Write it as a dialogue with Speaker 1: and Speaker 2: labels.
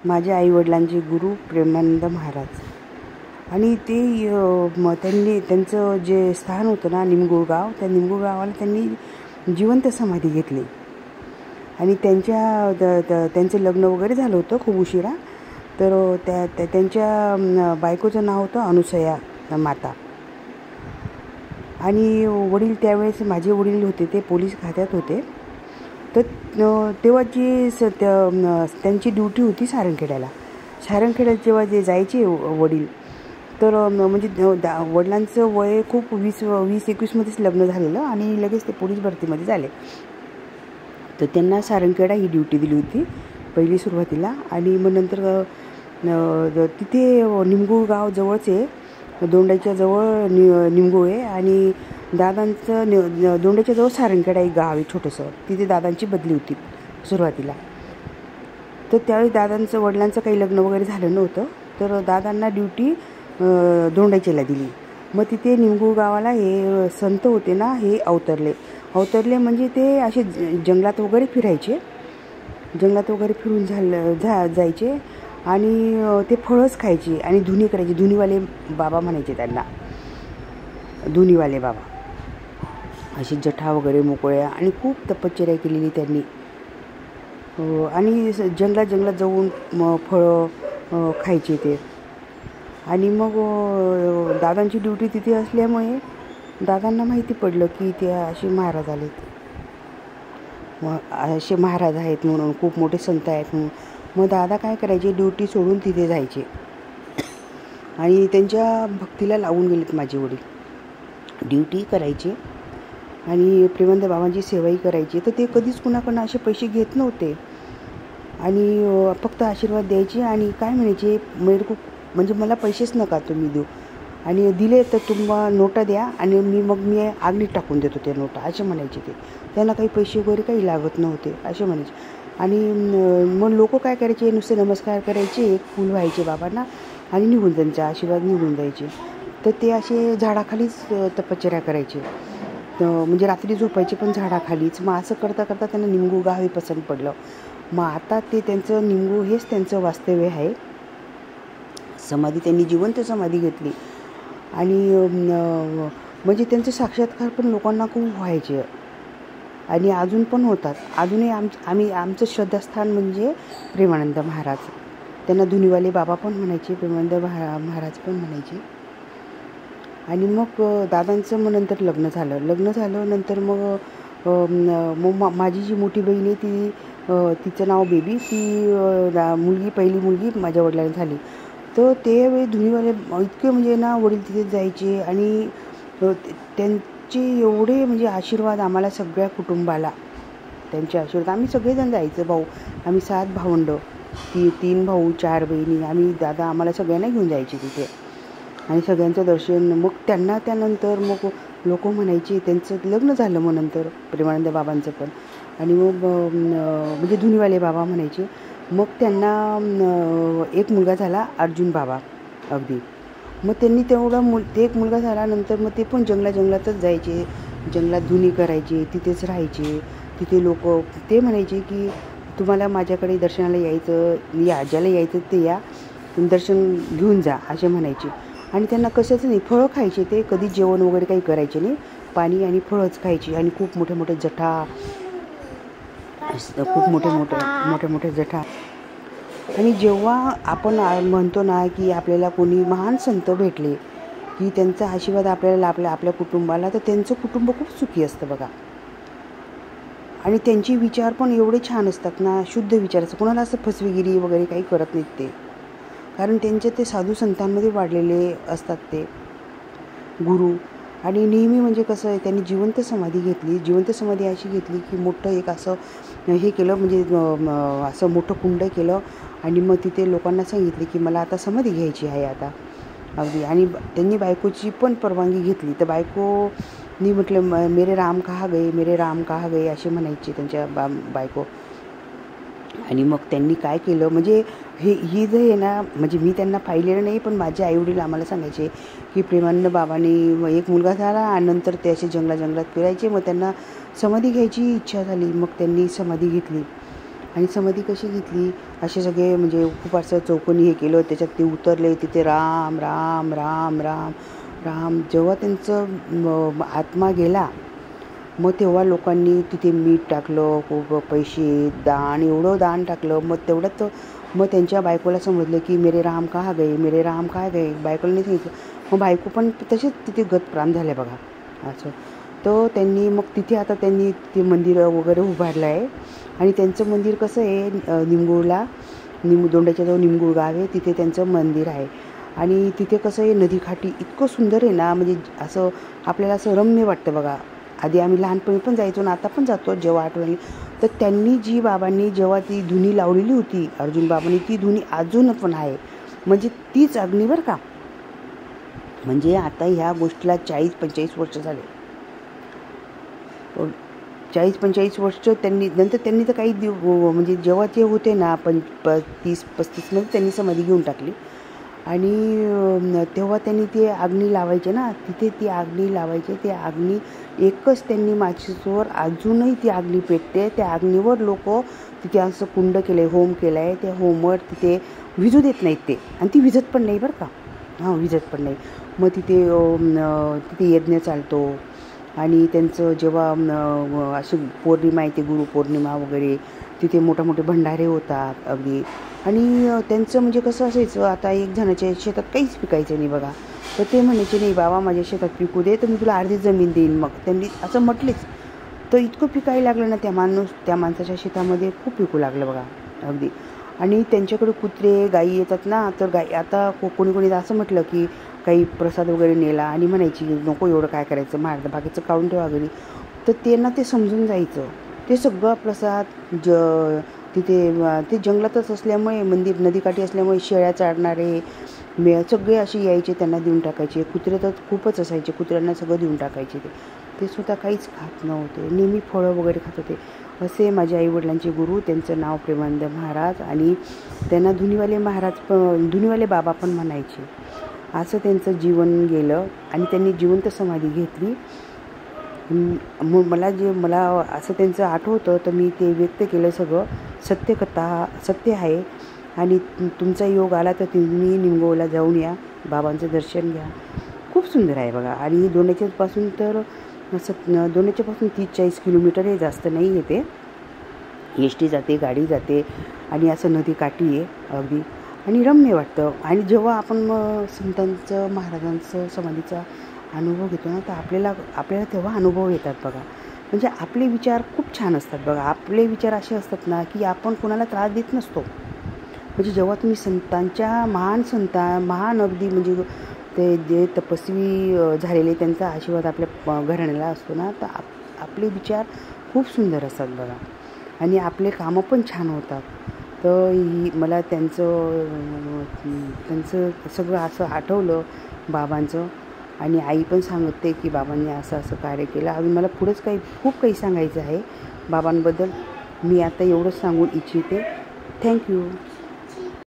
Speaker 1: माझ्या आईवडिलांचे गुरु प्रेमानंद महाराज. आणि ते त्यांचं जे स्थान होतं ना निमगुळ गाव, त्या निमगुळ गावाला त्यांनी जिवंत समाधी घेतली. आणि त्यांचं लग्न वगैरे झालं होतं खूप उशिरा. तर त्यांच्या बायकोचं नाव होतं अनुसया माता. आणि वडील त्यावेळेस माझे वडील होते ते पोलीस खात्यात होते. तर तेव्हा त्यांची ड्युटी होती सारंगखेड्यात जेव्हा जे जायचे वडील, तर म्हणजे वडिलांचं वय खूप 20-21मध्येच लग्न झालेलं आणि लगेच ते पोलीस भरतीमध्ये झाले. तर त्यांना सारंगखेडा ही ड्युटी दिली होती पहिली सुरुवातीला. आणि मग नंतर तिथे निमगुळ गाव जवळच आहे, दोंडाच्या जवळ निमगुळ आहे. आणि दादांचं दोंडाच्या जवळ सारंगखेडा एक गाव आहे छोटंसं, तिथे दादांची बदली होती सुरुवातीला. तर त्यावेळी वडिलांचं काही लग्न वगैरे झालं नव्हतं, तर दादांना ड्युटी दोंडाच्याला दिली. मग तिथे निमगुळ गावाला हे संत होते ना, हे अवतरले म्हणजे ते असे जंगलात वगैरे फिरून जायचे आणि ते फळच खायचे आणि धुनी करायचे. धुनीवाले बाबा म्हणायचे त्यांना, धुनीवाले बाबा. अशी जठा वगैरे मोकळ्या आणि खूप तपश्चर्या केलेली त्यांनी. आणि जंगलात जाऊन फळं खायचे ते. आणि मग दादांची ड्युटी तिथे असल्यामुळे दादांना माहिती पडलं की ते असे महाराज आलेत, असे महाराज आहेत म्हणून, खूप मोठे संत आहेत म्हणून. मग दादा काय करायचे, ड्युटी सोडून तिथे जायचे आणि त्यांच्या भक्तीला लागून गेलेत माझे वडील. ड्युटी करायचे आणि प्रेमानंद बाबांची सेवाही करायची. तर ते कधीच कुणाकडनं असे पैसे घेत नव्हते आणि फक्त आशीर्वाद द्यायचे. आणि काय म्हणायचे, म्हणजे मला पैसेच नका तुम्ही देऊ, आणि दिले तर तुम्हाला नोटा द्या आणि मी आगीत टाकून देतो त्या नोटा, असे म्हणायचे ते. त्यांना काही पैसे वगैरे काही लागत नव्हते असे म्हणायचे. आणि मग लोक काय करायचे, नुसते नमस्कार करायचे, एक फूल व्हायचे बाबांना आणि त्यांचा आशीर्वाद निघून जायचे. तर ते असे झाडाखालीच तपश्चर्या करायचे, म्हणजे रात्री झोपायचे पण झाडाखालीच. मग असं करता करता त्यांना निमगुळ गाव हे पसंत पडलं. मग आता ते त्यांचं निमगुळ हेच त्यांचं वास्तव्य आहे. समाधी त्यांनी जिवंत समाधी घेतली. आणि म्हणजे त्यांचे साक्षात्कार पण लोकांना खूप व्हायचे आणि अजून पण होतात. अजूनही आमचं श्रद्धास्थान म्हणजे प्रेमानंद महाराज. त्यांना धुनीवाले बाबा पण म्हणायचे, प्रेमानंद महाराज पण म्हणायचे. आणि मग दादांचं मग नंतर लग्न झालं. नंतर मग माझी जी मोठी बहीण आहे तिचं नाव बेबी, ती पहिली मुलगी माझ्या वडिलांनी झाली. तर त्यावेळी धुनीवाले इतके म्हणजे ना वडील तिथे जायचे आणि त्यांचे एवढे म्हणजे आशीर्वाद आम्हाला सगळ्या कुटुंबाला, त्यांचे आशीर्वाद. आम्ही सगळेजण जायचं, आम्ही 7 भावंड, 3 भाऊ 4 बहिणी. दादा आम्हाला सगळ्यांना घेऊन जायचे तिथे आणि सगळ्यांचं दर्शन. मग त्यानंतर मग लोक म्हणायचे, त्यांचं लग्न झालं मग नंतर प्रेमानंद बाबांचं पण. आणि मग म्हणजे धुनीवाले बाबा म्हणायचे. मग त्यांना एक मुलगा झाला अर्जुन बाबा अगदी. मग त्यांनी ते एक मुलगा झाल्यानंतर मग ते पण जंगलातच जायचे, जंगलात धुनी करायचे, तिथेच राहायचे. तिथे लोक ते म्हणायचे की तुम्हाला माझ्याकडे दर्शनाला यायचं, ज्याला यायचं ते या, दर्शन घेऊन जा असे म्हणायचे. आणि त्यांना कशाच नाही, फळं खायचे ते, कधी जेवण वगैरे काही करायचे नाही, पाणी आणि फळंच खायची. आणि खूप मोठे जठा, खूप मोठे जठा. आणि जेव्हा आपण म्हणतो ना की आपल्याला कोणी महान संत भेटले की त्यांचा आशीर्वाद आपल्याला आपल्या कुटुंबाला, तर त्यांचं कुटुंब खूप सुखी असतं बघा. आणि त्यांचे विचार पण एवढे छान असतात ना, शुद्ध विचार असतात. कोणाला असं फसवेगिरी वगैरे काही करत नाहीत ते, कारण त्यांचे ते साधू संतांमध्ये वाढलेले असतात ते गुरु. आणि नेहमी म्हणजे कसं आहे, त्यांनी जिवंत समाधी अशी घेतली की मोठं एक असं हे केलं, म्हणजे असं मोठं कुंड केलं आणि मग तिथे लोकांना सांगितले की मला आता समाधी घ्यायची आहे आता अगदी. आणि त्यांनी बायकोची पण परवानगी घेतली. तर बायकोनी म्हटलं मेरे राम कहा गए असे म्हणायचे त्यांच्या बायको. आणि मग त्यांनी काय केलं, म्हणजे ही जे आहे ना, म्हणजे मी त्यांना पाहिलेलं नाही, पण माझे आईवडील आम्हाला सांगायचे की प्रेमानंद बाबांनी एक मुलगा झाला आणि नंतर ते असे जंगलात फिरायचे. मग त्यांना समाधी घ्यायची इच्छा झाली, मग त्यांनी समाधी घेतली. आणि समाधी कशी घेतली, असे सगळे म्हणजे खूप असं चौकोनी हे केलं, त्याच्यात ते उतरले, तिथे राम राम राम राम राम. जेव्हा त्यांचं आत्मा गेला मग तेव्हा लोकांनी तिथे मीठ टाकलं, खूप पैसे दान, एवढं दान टाकलं. मग तेवढ्यात मग त्यांच्या बायकोला समजलं की मेरे राम कहा गए, मेरे राम कहा गए. बायकोला नाही सांगितलं. मग बायको पण तसेच तिथे गतप्राण झाले बघा असं. तर त्यांनी मग तिथे आता त्यांनी ते मंदिर वगैरे उभारलं आहे. आणि त्यांचं मंदिर कसं आहे, निमगुळला दोंड्याच्या जवळ निमगुळ गाव आहे, तिथे त्यांचं मंदिर आहे. आणि तिथे कसं आहे, नदीकाठी इतकं सुंदर आहे ना, म्हणजे असं आपल्याला असं रम्य वाटतं बघा. आधी आम्ही लहानपणी पण जायचो आणि आता पण जातो जेव्हा आठवणी. तर त्यांनी जी बाबांनी जेव्हा ती धुनी लावलेली होती अर्जुन बाबांनी, ती धुनी अजून पण आहे. म्हणजे तीच अग्नी बरं का. म्हणजे आता ह्या गोष्टीला 40-45 वर्ष झाले. 40-45 वर्ष त्यांनी, नंतर त्यांनी तर काही म्हणजे जेव्हा ते होते ना 30-35 त्यांनी समाधी घेऊन टाकली. आणि तेव्हा त्यांनी ते अग्नी लावायचे ना, तिथे ती अग्नी लावायचे. ते अग्नी एकच त्यांनी माचीसवर अजूनही ती अग्नी पेटते. त्या अग्नीवर लोक तिथे असं कुंड केलं आहे, होम केला आहे. त्या होमवर तिथे विजू देत नाहीत ते, आणि ती विजत पण नाही बरं का. विजत पण नाही. मग तिथे यज्ञ चालतो. आणि त्यांचं जेव्हा अशी पौर्णिमा येते, गुरुपौर्णिमा वगैरे, तिथे मोठे भंडारे होतात अगदी. आणि त्यांचं म्हणजे कसं असायचं, आता एक जणाच्या शेतात काहीच पिकायचं नाही बघा, तर ते म्हणायचे नाही बाबा माझ्या शेतात पिकू दे, तर मी तुला अर्धी जमीन देईन. मग त्यांनी असं म्हटलेच. तर इतकं पिकायला लागलं ना त्या माणसाच्या शेतामध्ये, खूप पिकू लागलं बघा अगदी. आणि त्यांच्याकडे कुत्रे गायी येतात ना, तर गाई आता कोणी असं म्हटलं की काही प्रसाद वगैरे नेला आणि म्हणायची नको एवढं काय करायचं, बाकीचं काढून ठेवा घरी. तर त्यांना ते समजून जायचं. ते सगळं प्रसाद तिथे ते जंगलातच असल्यामुळे, मंदिर नदीकाठी असल्यामुळे शेळ्या चारणारे सगळे असे यायचे, त्यांना देऊन टाकायचे. कुत्रे तर खूपच असायचे, कुत्र्यांना सगळं देऊन टाकायचे. ते स्वतः काहीच खात नव्हते, नेहमी फळं वगैरे खात होते. असे माझ्या आईवडिलांचे गुरु, त्यांचं नाव प्रेमानंद महाराज. आणि त्यांना धुनीवाले बाबा पण म्हणायचे. असं त्यांचं जीवन गेलं आणि त्यांनी जिवंत समाधी घेतली. मग मला असं त्यांचं आठवतं, तर मी ते व्यक्त केलं सगळं. सत्यकथा सत्य आहे. आणि तुमचा योग आला तर तुम्ही निमगोळला जाऊन या, बाबांचं दर्शन घ्या. खूप सुंदर आहे बघा. आणि दोंड्याच्यापासून 30-40 किलोमीटर आहे, जास्त नाही येते. एस-टी जाते, गाडी जाते. आणि असं नदीकाठी आहे अगदी. आणि रम्य वाटतं. आणि जेव्हा आपण संतांचं महाराजांचं समाधीचा अनुभव घेतो ना, तर आपल्याला तेव्हा अनुभव येतात बघा. म्हणजे आपले विचार खूप छान असतात बघा. आपले विचार असे असतात ना की आपण कोणाला त्रास देत नसतो. म्हणजे जेव्हा तुम्ही संतांच्या महान अगदी, म्हणजे ते जे तपस्वी झालेले, त्यांचा आशीर्वाद आपल्या घराण्याला असतो ना, तर आपले विचार खूप सुंदर असतात बघा. आणि आपले कामं पण छान होतात. तर मला त्यांचं सगळं असं आठवलं बाबांचं. आणि आई पण सांगते की बाबांनी असं कार्य केलं. अजून मला पुढंच खूप काही सांगायचं आहे बाबांबद्दल. मी आता एवढंच सांगून इच्छिते. थँक्यू.